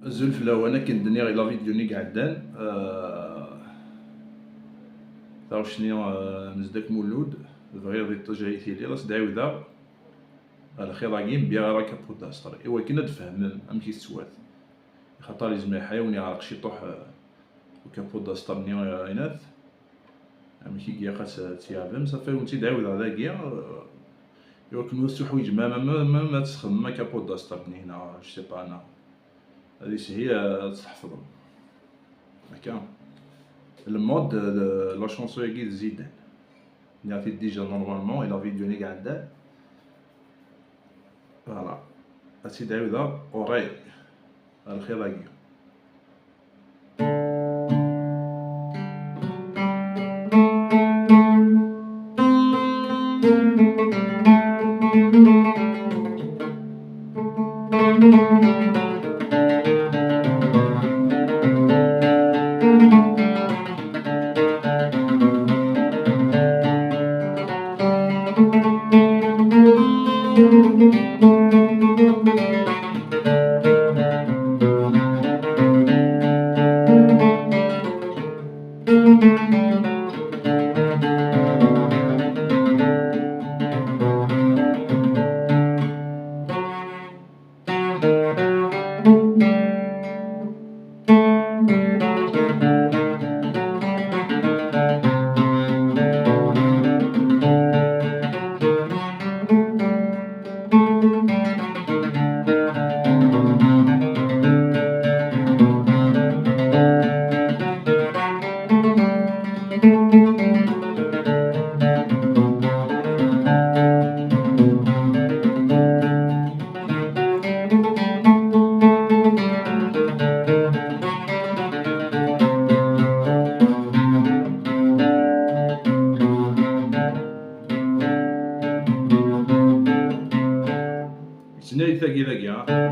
Zulflawa أنا كندني غير لا فيديو ني قعدان تعرف شنيا نزداك مولود بغيض التجاهيتي لي راس دعوذا الخضاقيم بيا راه كابو داستر إوا كنا تفهم أم كيستوات خاطر لازم حيوان يعرق شي طوح وكابو داستر ني يناث أم كي قاقات تيعبم صافي ونتي دعوذ هذاكيا إوا كنو سو حوايج ما تسخدم ما كابو داستر ني هنا جو سي با أنا هذه هي تحفظهم هكا المود لا شونسو ياكي زيدان نعطي ديجا نورمالمون إلا فيديو ني قعدان فوالا هاتي دعوذا أوراي الخضاقية سناي ثاقي ها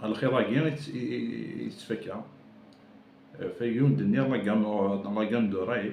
الخيراكي يتفكا فيون دنيا لا جام دو راي.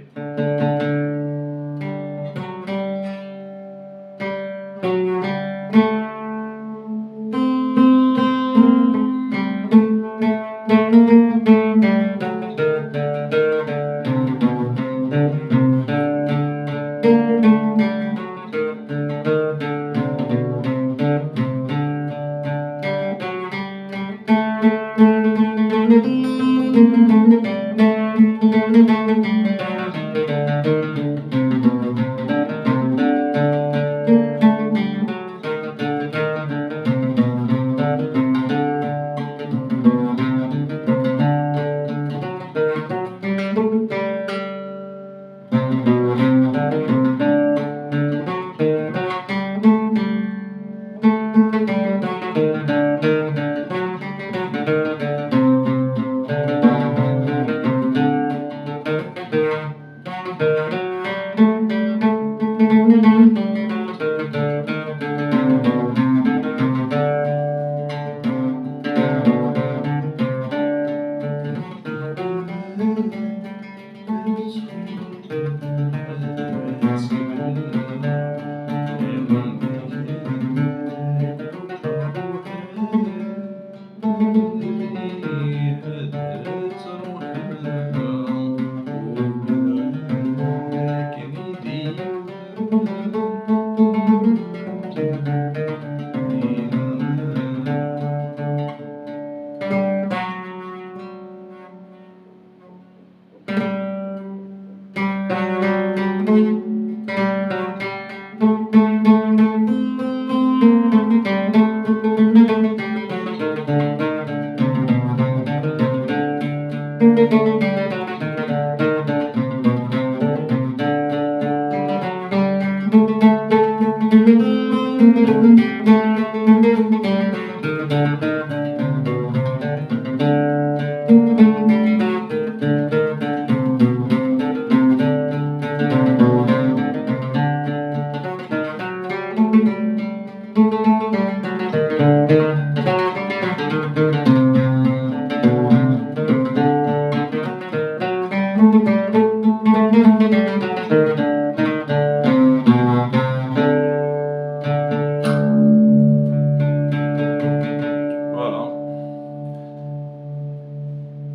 فوالا.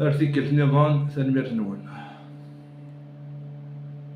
أرتيكل النظام تنمية نون.